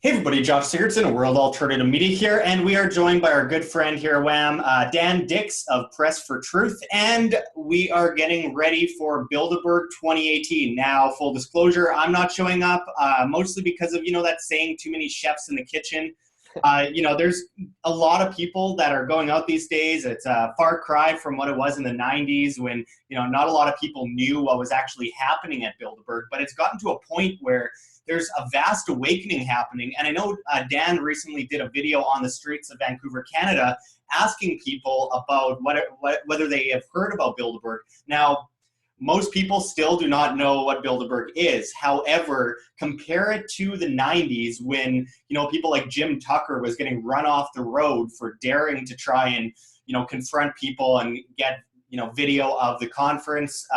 Hey everybody, Josh Sigurdson, World Alternative Media here, and we are joined by our good friend here, Wham, Dan Dix of Press for Truth, and we are getting ready for Bilderberg 2018. Now, full disclosure, I'm not showing up, mostly because of, that saying, too many chefs in the kitchen. There's a lot of people that are going out these days. It's a far cry from what it was in the 90s when, not a lot of people knew what was actually happening at Bilderberg, but it's gotten to a point where there's a vast awakening happening. And I know Dan recently did a video on the streets of Vancouver, Canada, asking people about whether they have heard about Bilderberg. Now, most people still do not know what Bilderberg is. However, compare it to the 90s when, people like Jim Tucker was getting run off the road for daring to try and, confront people and get, video of the conference.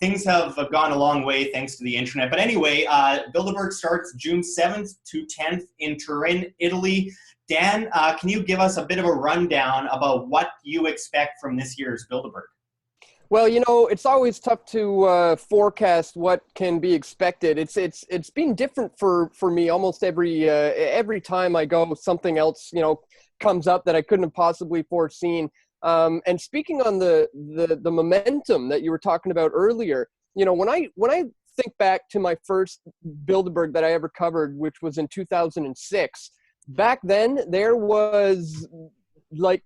Things have gone a long way thanks to the internet. But anyway, Bilderberg starts June 7th to 10th in Turin, Italy. Dan, can you give us a bit of a rundown about what you expect from this year's Bilderberg? Well, it's always tough to forecast what can be expected. It's been different for me almost every time I go. Something else, comes up that I couldn't have possibly foreseen. And speaking on the momentum that you were talking about earlier, when I think back to my first Bilderberg that I ever covered, which was in 2006, back then there was like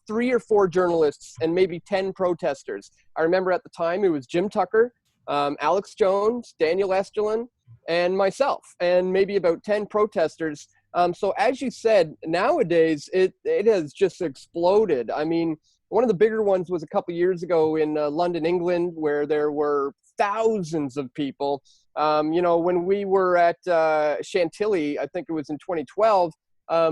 three or four journalists and maybe 10 protesters. I remember at the time it was Jim Tucker, Alex Jones, Daniel Estulin, and myself, and maybe about 10 protesters. So as you said, nowadays it has just exploded. I mean, one of the bigger ones was a couple years ago in London, England, where there were thousands of people. When we were at Chantilly, I think it was in 2012,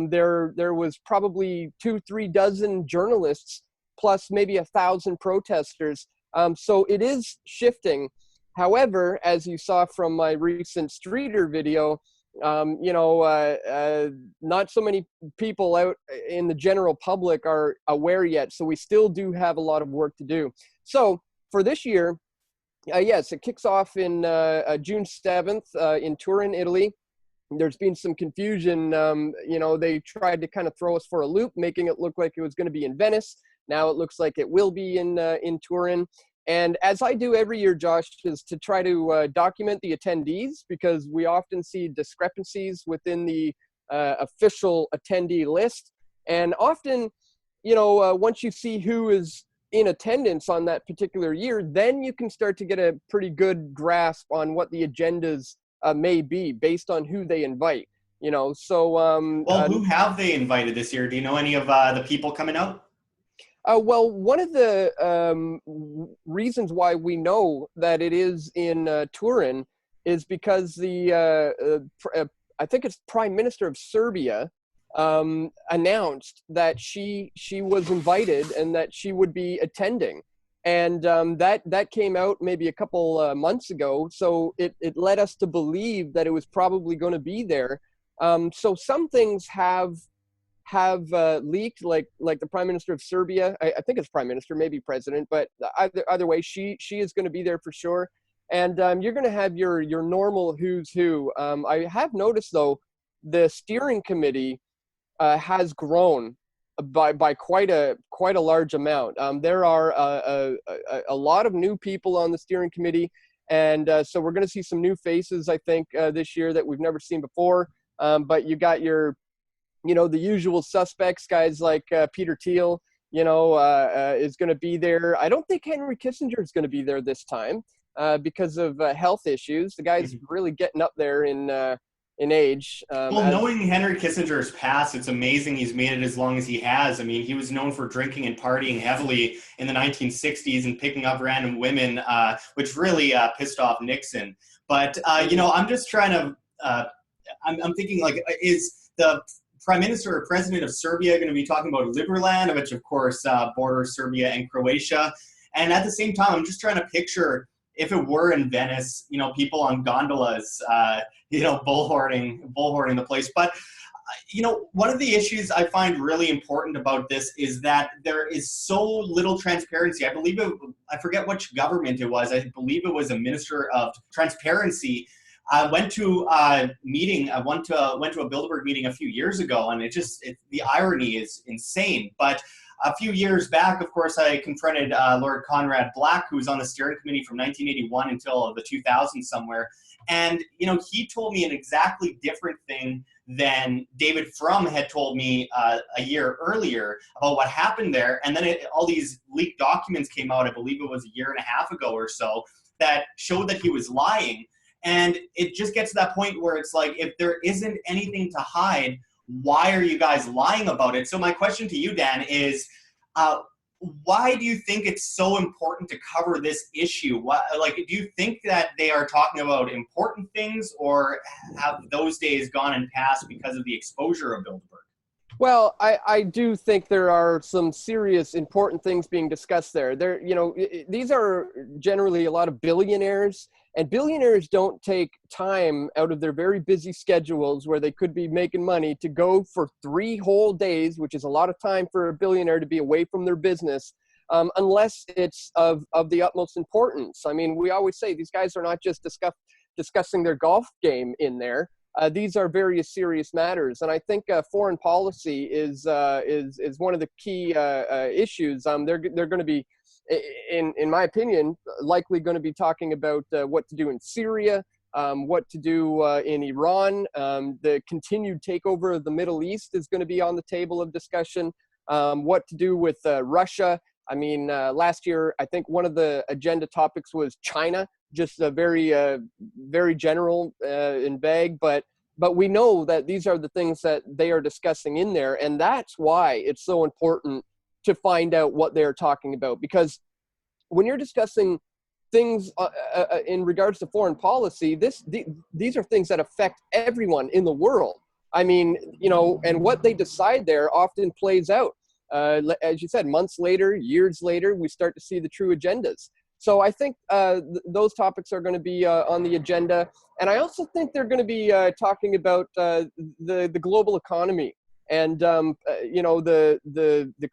there was probably 2-3 dozen journalists plus maybe 1,000 protesters. So it is shifting. However, as you saw from my recent Streeter video, not so many people out in the general public are aware yet. So we still do have a lot of work to do. So for this year, yes, it kicks off in June 7th in Turin, Italy. There's been some confusion. They tried to kind of throw us for a loop, making it look like it was going to be in Venice. Now it looks like it will be in Turin. And as I do every year, Josh, is to try to document the attendees, because we often see discrepancies within the official attendee list. And often, once you see who is in attendance on that particular year, then you can start to get a pretty good grasp on what the agendas may be based on who they invite. Well, who have they invited this year? Do you know any of the people coming out? Well, one of the reasons why we know that it is in Turin is because I think it's Prime Minister of Serbia announced that she was invited and that she would be attending. And that came out maybe a couple months ago. So it led us to believe that it was probably going to be there. So some things have leaked, like the Prime Minister of Serbia. I think it's Prime Minister, maybe President, but either way, she is going to be there for sure. And you're going to have your normal who's who. I have noticed though, the steering committee has grown by quite a large amount. There are a lot of new people on the steering committee, and so we're going to see some new faces, I think, this year that we've never seen before. But you got your the usual suspects, guys like Peter Thiel, is going to be there. I don't think Henry Kissinger is going to be there this time because of health issues. The guy's really getting up there in age. Knowing Henry Kissinger's past, it's amazing he's made it as long as he has. I mean, he was known for drinking and partying heavily in the 1960s and picking up random women, which really pissed off Nixon. But, I'm just trying to, I'm thinking, like, is the Prime Minister or President of Serbia going to be talking about Liberland, which of course borders Serbia and Croatia? And at the same time, I'm just trying to picture if it were in Venice, people on gondolas, bullhorning the place. But, one of the issues I find really important about this is that there is so little transparency. I forget which government it was. I believe it was a Minister of Transparency I went to a meeting. I went to a Bilderberg meeting a few years ago, and the irony is insane. But a few years back, of course, I confronted Lord Conrad Black, who was on the steering committee from 1981 until the 2000s somewhere. And, he told me an exactly different thing than David Frum had told me a year earlier about what happened there. And then all these leaked documents came out, I believe it was a year and a half ago or so, that showed that he was lying. And it just gets to that point where it's like, if there isn't anything to hide, why are you guys lying about it? So my question to you, Dan, is why do you think it's so important to cover this issue? Do you think that they are talking about important things, or have those days gone and passed because of the exposure of Bilderberg? Well, I do think there are some serious important things being discussed there. These are generally a lot of billionaires, and billionaires don't take time out of their very busy schedules where they could be making money to go for 3 whole days, which is a lot of time for a billionaire to be away from their business, unless it's of the utmost importance. I mean, we always say these guys are not just discussing their golf game in there. These are various serious matters, and I think foreign policy is one of the key issues. They're going to be, in my opinion, likely going to be talking about what to do in Syria, what to do in Iran. The continued takeover of the Middle East is going to be on the table of discussion. What to do with Russia. I mean, last year, I think one of the agenda topics was China, just a very general and vague, but we know that these are the things that they are discussing in there, and that's why it's so important to find out what they're talking about. Because when you're discussing things in regards to foreign policy, these are things that affect everyone in the world. I mean, and what they decide there often plays out. As you said, months later, years later, we start to see the true agendas. So I think those topics are going to be on the agenda. And I also think they're going to be talking about the global economy and, the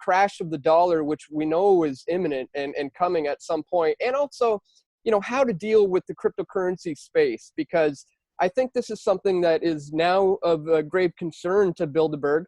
crash of the dollar, which we know is imminent and coming at some point. And also, how to deal with the cryptocurrency space, because I think this is something that is now of grave concern to Bilderberg.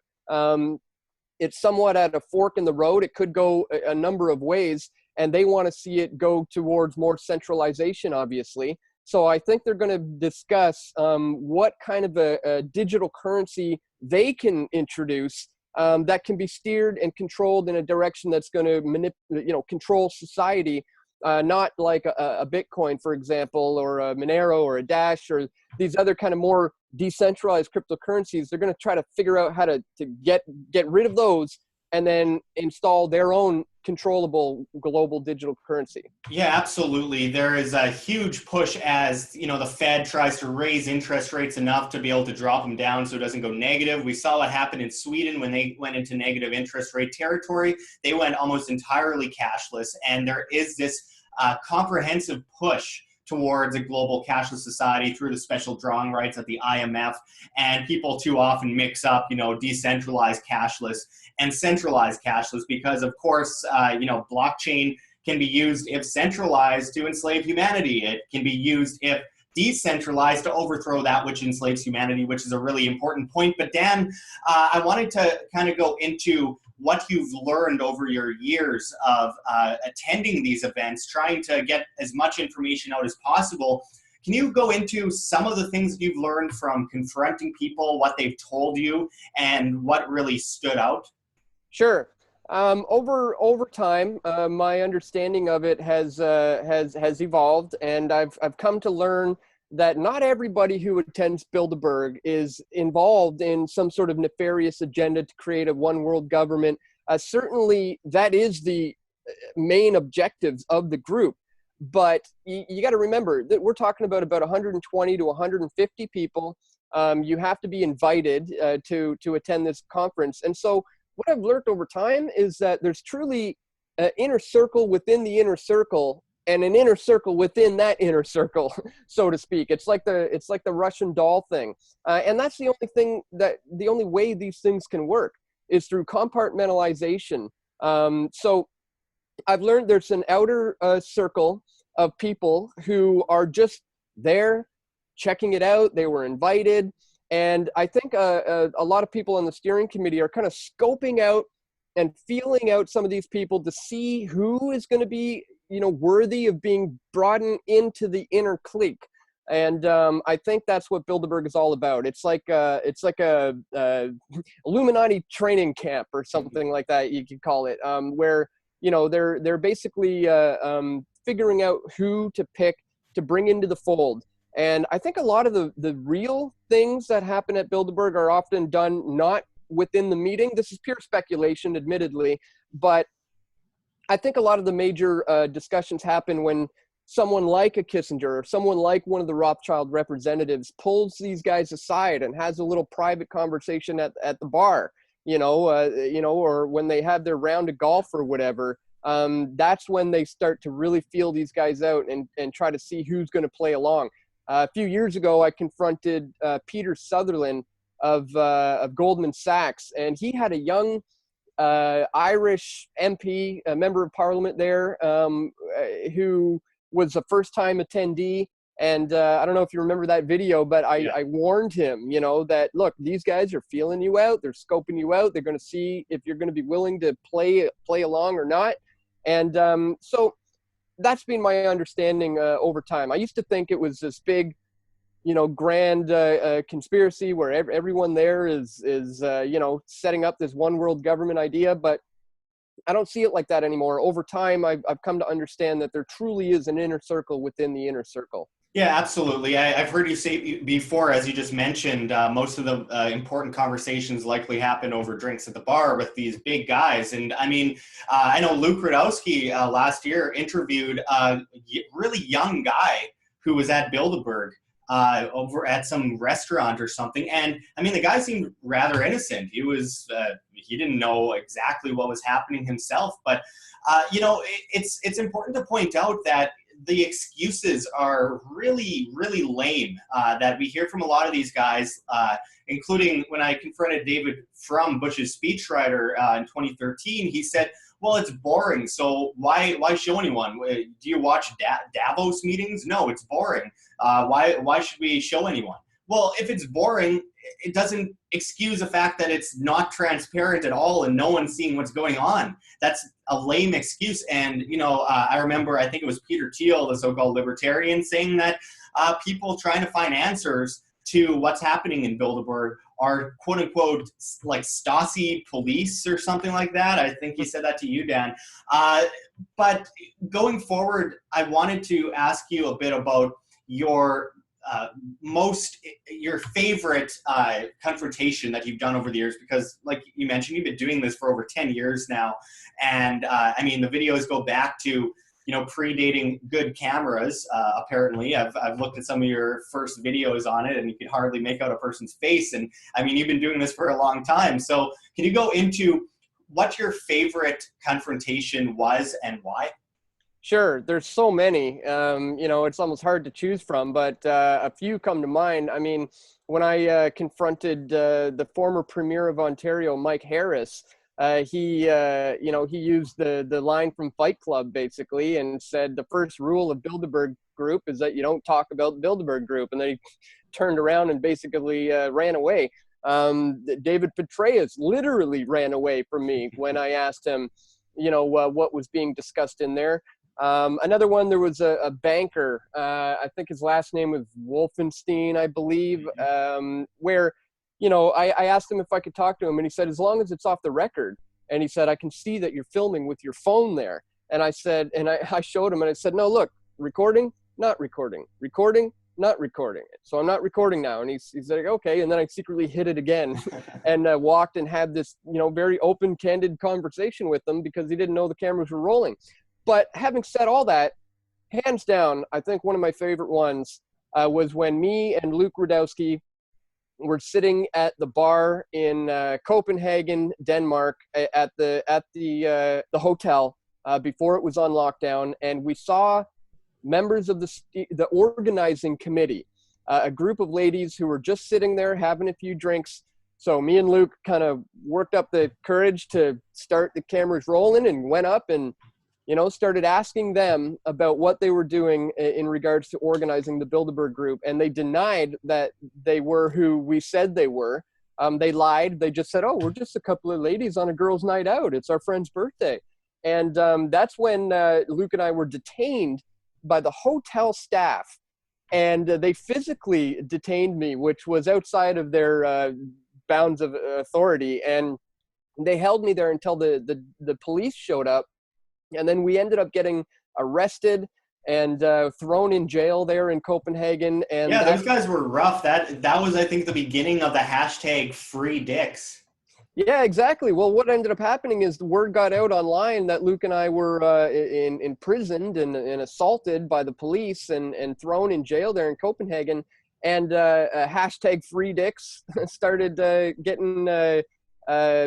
It's somewhat at a fork in the road. It could go a number of ways, and they want to see it go towards more centralization, obviously. So I think they're going to discuss what kind of a digital currency they can introduce that can be steered and controlled in a direction that's going to control society, not like a Bitcoin, for example, or a Monero or a Dash or these other kind of more decentralized cryptocurrencies. They're going to try to figure out how to get rid of those and then install their own controllable global digital currency. Yeah, absolutely. There is a huge push as, the Fed tries to raise interest rates enough to be able to drop them down so it doesn't go negative. We saw what happened in Sweden when they went into negative interest rate territory. They went almost entirely cashless, and there is this comprehensive push towards a global cashless society through the special drawing rights at the IMF. And people too often mix up, decentralized cashless and centralized cashless because, of course, blockchain can be used if centralized to enslave humanity. It can be used if decentralized to overthrow that which enslaves humanity, which is a really important point. But Dan, I wanted to kind of go into what you've learned over your years of attending these events, trying to get as much information out as possible. Can you go into some of the things that you've learned from confronting people, what they've told you, and what really stood out? Sure. Over time, my understanding of it has evolved, and I've come to learn that not everybody who attends Bilderberg is involved in some sort of nefarious agenda to create a one world government. Certainly, that is the main objectives of the group. But you got to remember that we're talking about 120 to 150 people. You have to be invited to attend this conference. And so what I've learned over time is that there's truly an inner circle within the inner circle and an inner circle within that inner circle, so to speak. It's like the Russian doll thing. And that's the only way these things can work is through compartmentalization. So I've learned there's an outer circle of people who are just there checking it out. They were invited. And I think a lot of people on the steering committee are kind of scoping out and feeling out some of these people to see who is going to be, worthy of being brought into the inner clique. And I think that's what Bilderberg is all about. It's like a Illuminati training camp or something like that, you could call it, where they're basically figuring out who to pick to bring into the fold. And I think a lot of the real things that happen at Bilderberg are often done not within the meeting. This is pure speculation, admittedly, but I think a lot of the major discussions happen when someone like a Kissinger or someone like one of the Rothschild representatives pulls these guys aside and has a little private conversation at the bar, or when they have their round of golf or whatever. That's when they start to really feel these guys out and try to see who's going to play along. A few years ago, I confronted Peter Sutherland of Goldman Sachs, and he had a young Irish MP, a member of parliament there, who was a first-time attendee. And I don't know if you remember that video, but I warned him, that, look, these guys are feeling you out. They're scoping you out. They're going to see if you're going to be willing to play along or not. And so that's been my understanding over time. I used to think it was this big, grand conspiracy where everyone there is setting up this one world government idea, but I don't see it like that anymore. Over time, I've come to understand that there truly is an inner circle within the inner circle. Yeah, absolutely. I've heard you say before, as you just mentioned, most of the important conversations likely happen over drinks at the bar with these big guys. And I mean, I know Luke Rudkowski last year interviewed a really young guy who was at Bilderberg over at some restaurant or something. And I mean, the guy seemed rather innocent. He didn't know exactly what was happening himself. But, it's important to point out that the excuses are really, really lame that we hear from a lot of these guys, including when I confronted David from Bush's speechwriter in 2013. He said, well, it's boring, so why show anyone? Do you watch Davos meetings? No, it's boring. Why should we show anyone? Well, if it's boring, it doesn't excuse the fact that it's not transparent at all and no one's seeing what's going on. That's a lame excuse. And, I remember, I think it was Peter Thiel, the so-called libertarian, saying that people trying to find answers to what's happening in Bilderberg are quote unquote like Stasi police or something like that. I think he said that to you, Dan. But going forward, I wanted to ask you a bit about your favorite confrontation that you've done over the years, because like you mentioned, you've been doing this for over 10 years now. And I mean, the videos go back to, predating good cameras, apparently. I've looked at some of your first videos on it and you could hardly make out a person's face. And I mean, you've been doing this for a long time. So can you go into what your favorite confrontation was and why? Sure. There's so many, it's almost hard to choose from, but a few come to mind. I mean, when I confronted the former Premier of Ontario, Mike Harris, he used the line from Fight Club, basically, and said the first rule of Bilderberg Group is that you don't talk about Bilderberg Group. And then he turned around and basically ran away. David Petraeus literally ran away from me when I asked him, what was being discussed in there. Another one, there was a banker, I think his last name was Wolfenstein, I believe, where, I asked him if I could talk to him, and he said, as long as it's off the record. And he said, I can see that you're filming with your phone there. And I said, and I showed him, and I said, no, look, recording, not recording, recording, not recording. So I'm not recording now. And he's like, okay. And then I secretly hit it again and walked and had this, very open, candid conversation with him because he didn't know the cameras were rolling. But having said all that, hands down, I think one of my favorite ones was when me and Luke Rudkowski were sitting at the bar in Copenhagen, Denmark, at the hotel before it was on lockdown, and we saw members of the organizing committee, a group of ladies who were just sitting there having a few drinks. So me and Luke kind of worked up the courage to start the cameras rolling and went up and started asking them about what they were doing in regards to organizing the Bilderberg group. And they denied that they were who we said they were. They lied. They just said, oh, we're just a couple of ladies on a girls' night out. It's our friend's birthday. And that's when Luke and I were detained by the hotel staff. And they physically detained me, which was outside of their bounds of authority. And they held me there until the police showed up. And then we ended up getting arrested and thrown in jail there in Copenhagen. And yeah, those guys were rough. That was, I think, the beginning of the hashtag Free Dicks. Yeah, exactly. Well, what ended up happening is the word got out online that Luke and I were imprisoned and assaulted by the police and thrown in jail there in Copenhagen. And hashtag Free Dicks started getting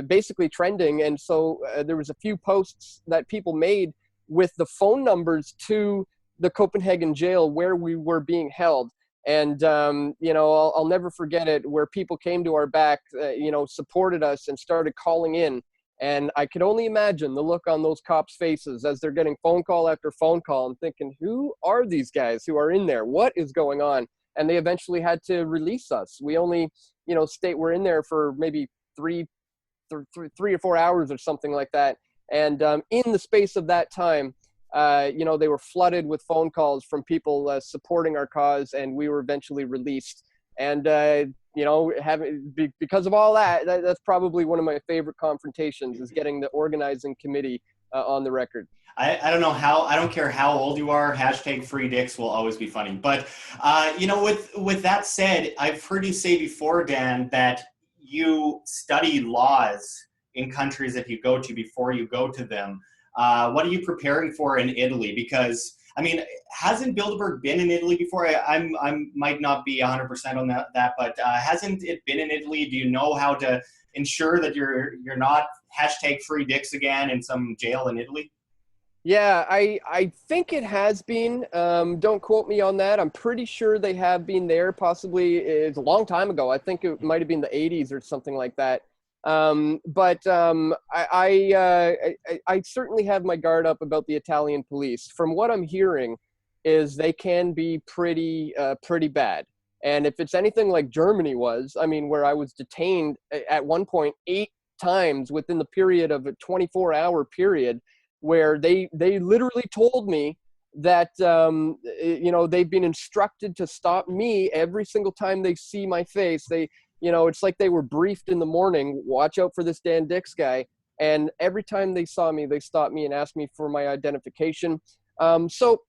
basically trending. And so there was a few posts that people made with the phone numbers to the Copenhagen jail where we were being held. And, I'll never forget it, where people came to our back, supported us and started calling in. And I could only imagine the look on those cops' faces as they're getting phone call after phone call and thinking, who are these guys who are in there? What is going on? And they eventually had to release us. We only, we're in there for maybe three or 4 hours or something like that. And in the space of that time, they were flooded with phone calls from people supporting our cause, and we were eventually released. And, because of all that, that's probably one of my favorite confrontations, is getting the organizing committee on the record. I don't know I don't care how old you are, hashtag Free Dicks will always be funny. But, with that said, I've heard you say before, Dan, that you study laws in countries that you go to before you go to them. What are you preparing for in Italy? Because, hasn't Bilderberg been in Italy before? I might not be 100% on that, but hasn't it been in Italy? Do you know how to ensure that you're not hashtag Free Dicks again in some jail in Italy? Yeah, I think it has been. Don't quote me on that. I'm pretty sure they have been there. Possibly it's a long time ago. I think it might have been the 80s or something like that. I certainly have my guard up about the Italian police. From what I'm hearing, is they can be pretty bad. And if it's anything like Germany was, where I was detained at one point 8 times within the period of a 24-hour period, where they literally told me that they've been instructed to stop me every single time they see my face. It's like they were briefed in the morning, watch out for this Dan Dix guy. And every time they saw me, they stopped me and asked me for my identification. So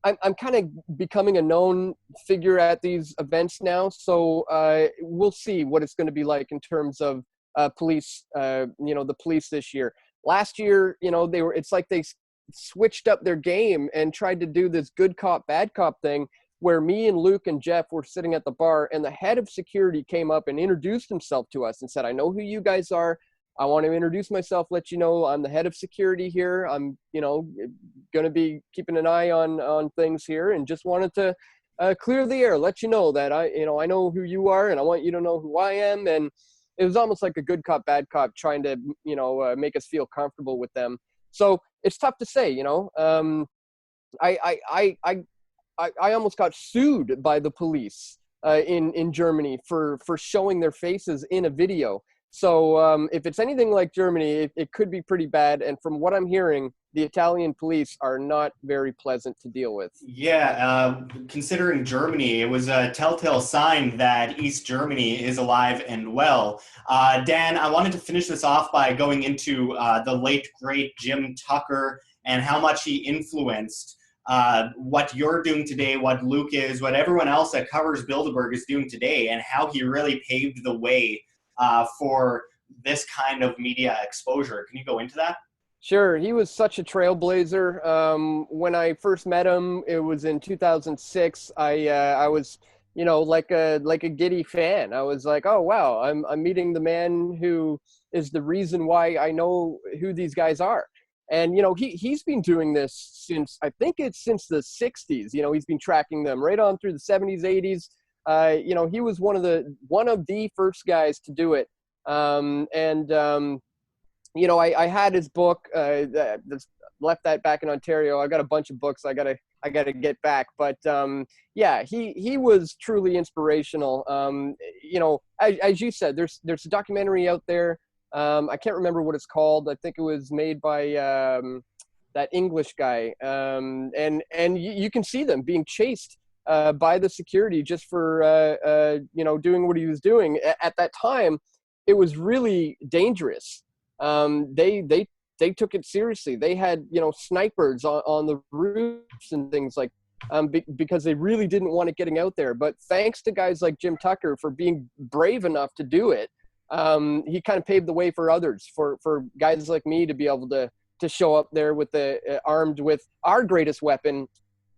I'm kind of becoming a known figure at these events now. So we'll see what it's going to be like in terms of police, the police this year. Last year, it's like they switched up their game and tried to do this good cop, bad cop thing, where me and Luke and Jeff were sitting at the bar, and the head of security came up and introduced himself to us and said, I know who you guys are. I want to introduce myself, let you know I'm the head of security here. I'm, going to be keeping an eye on things here, and just wanted to clear the air, let you know that I know who you are, and I want you to know who I am. And it was almost like a good cop, bad cop, trying to, make us feel comfortable with them. So it's tough to say, I almost got sued by the police in Germany for showing their faces in a video. So if it's anything like Germany, it could be pretty bad. And from what I'm hearing, the Italian police are not very pleasant to deal with. Yeah, considering Germany, it was a telltale sign that East Germany is alive and well. Dan, I wanted to finish this off by going into the late, great Jim Tucker and how much he influenced what you're doing today, what Luke is, what everyone else that covers Bilderberg is doing today, and how he really paved the way for this kind of media exposure. Can you go into that? Sure. He was such a trailblazer. When I first met him, it was in 2006. I was, like a giddy fan. I was like, oh, wow, I'm meeting the man who is the reason why I know who these guys are. And, he's been doing this since the 60s. He's been tracking them right on through the 70s, 80s. He was one of the first guys to do it. I had his book, left that back in Ontario. I got a bunch of books I gotta get back. But yeah, he was truly inspirational. You know, as you said, there's a documentary out there. I can't remember what it's called. I think it was made by that English guy. And you can see them being chased by the security just for you know, doing what he was doing. At that time, it was really dangerous. They took it seriously. They had, you know, snipers on the roofs and things like, because they really didn't want it getting out there. But thanks to guys like Jim Tucker for being brave enough to do it, he kind of paved the way for others, for guys like me to be able to show up there with the armed with our greatest weapon,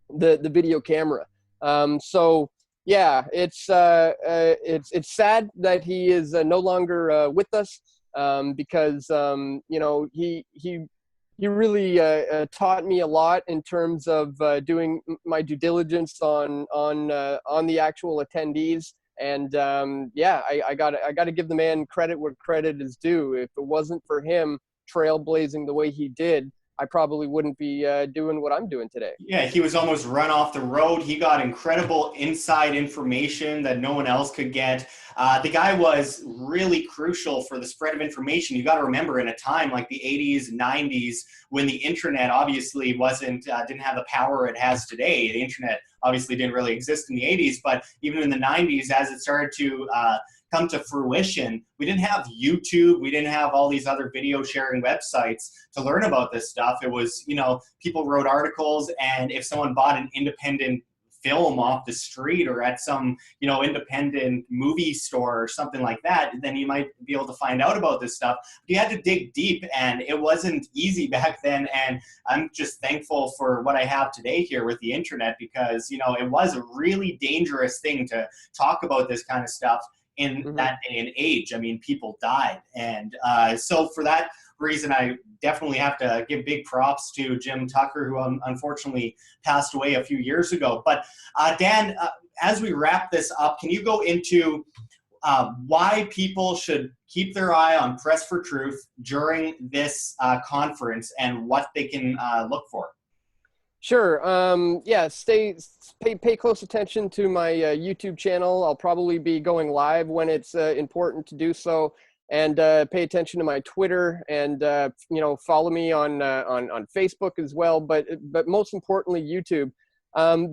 the video camera. So yeah, it's sad that he is no longer with us, because you know, he really taught me a lot in terms of doing my due diligence on the actual attendees. And yeah, I gotta give the man credit where credit is due. If it wasn't for him trailblazing the way he did, I probably wouldn't be doing what I'm doing today. Yeah, he was almost run off the road. He got incredible inside information that no one else could get. The guy was really crucial for the spread of information. You got to remember, in a time like the 80s, 90s, when the internet obviously didn't have the power it has today. The internet obviously didn't really exist in the 80s, but even in the 90s, as it started to come to fruition, we didn't have YouTube, we didn't have all these other video sharing websites to learn about this stuff. It was, you know, people wrote articles, and if someone bought an independent film off the street or at some, you know, independent movie store or something like that, then you might be able to find out about this stuff. But you had to dig deep, and it wasn't easy back then. And I'm just thankful for what I have today here with the internet, because, you know, it was a really dangerous thing to talk about this kind of stuff in that day and age. I mean, people died. And so for that reason, I definitely have to give big props to Jim Tucker, who unfortunately passed away a few years ago. But Dan, as we wrap this up, can you go into why people should keep their eye on Press for Truth during this conference and what they can look for? Sure. Yeah, pay close attention to my YouTube channel. I'll probably be going live when it's important to do so. And pay attention to my Twitter, and you know, follow me on Facebook as well. But most importantly, YouTube,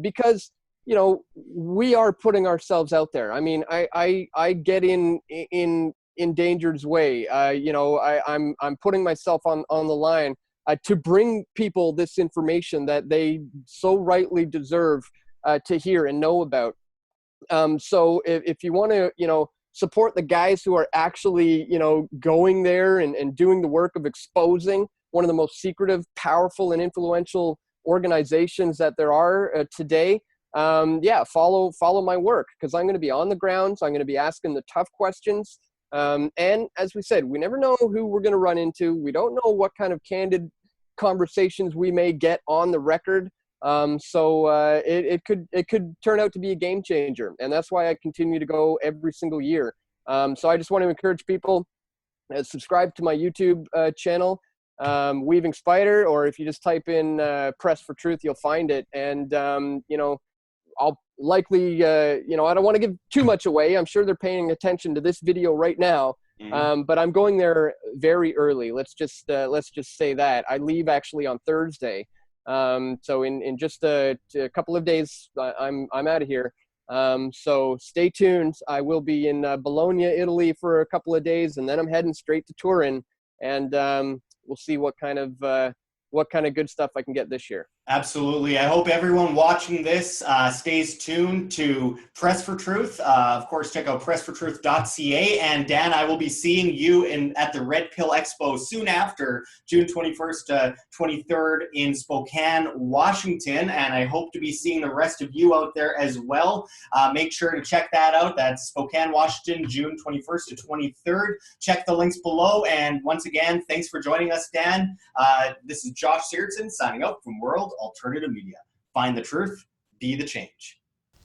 because, you know, we are putting ourselves out there. I mean, I get in danger's way. You know, I'm putting myself on the line to bring people this information that they so rightly deserve to hear and know about. So if you want to, you know, support the guys who are actually, you know, going there and doing the work of exposing one of the most secretive, powerful, and influential organizations that there are today, yeah, follow my work, because I'm going to be on the ground. So I'm going to be asking the tough questions. And as we said, we never know who we're going to run into. We don't know what kind of candid conversations we may get on the record. So it could turn out to be a game changer, and that's why I continue to go every single year. So I just want to encourage people, subscribe to my YouTube channel, Weaving Spider, or if you just type in Press for Truth, you'll find it. And you know, I'll likely, you know, I don't want to give too much away. I'm sure they're paying attention to this video right now. But I'm going there very early. Let's just say that I leave actually on Thursday. So in just a couple of days, I'm out of here. So stay tuned. I will be in Bologna, Italy for a couple of days, and then I'm heading straight to Turin, and we'll see what kind of good stuff I can get this year. Absolutely. I hope everyone watching this stays tuned to Press for Truth. Of course, check out pressfortruth.ca. And Dan, I will be seeing you at the Red Pill Expo soon after, June 21st to 23rd in Spokane, Washington. And I hope to be seeing the rest of you out there as well. Make sure to check that out. That's Spokane, Washington, June 21st to 23rd. Check the links below. And once again, thanks for joining us, Dan. This is Josh Sigurdson signing out from World Alternative Media. Find the truth, be the change.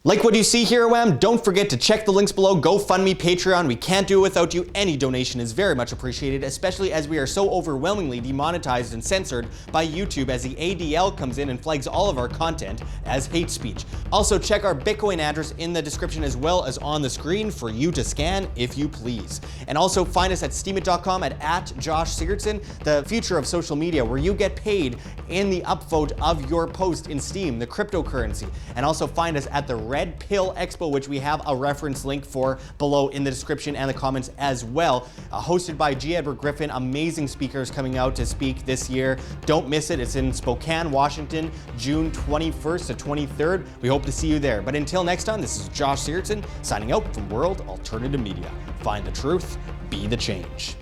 Like what you see here, Wham? Don't forget to check the links below. GoFundMe, Patreon. We can't do it without you. Any donation is very much appreciated, especially as we are so overwhelmingly demonetized and censored by YouTube as the ADL comes in and flags all of our content as hate speech. Also, check our Bitcoin address in the description as well as on the screen for you to scan if you please. And also find us at steemit.com at Josh Sigurdson, the future of social media, where you get paid in the upvote of your post in Steem, the cryptocurrency. And also find us at the Red Pill Expo, which we have a reference link for below in the description and the comments as well. Hosted by G. Edward Griffin, amazing speakers coming out to speak this year. Don't miss it. It's in Spokane, Washington, June 21st to 23rd. We hope to see you there. But until next time, this is Josh Sigurdson signing out from World Alternative Media. Find the truth, be the change.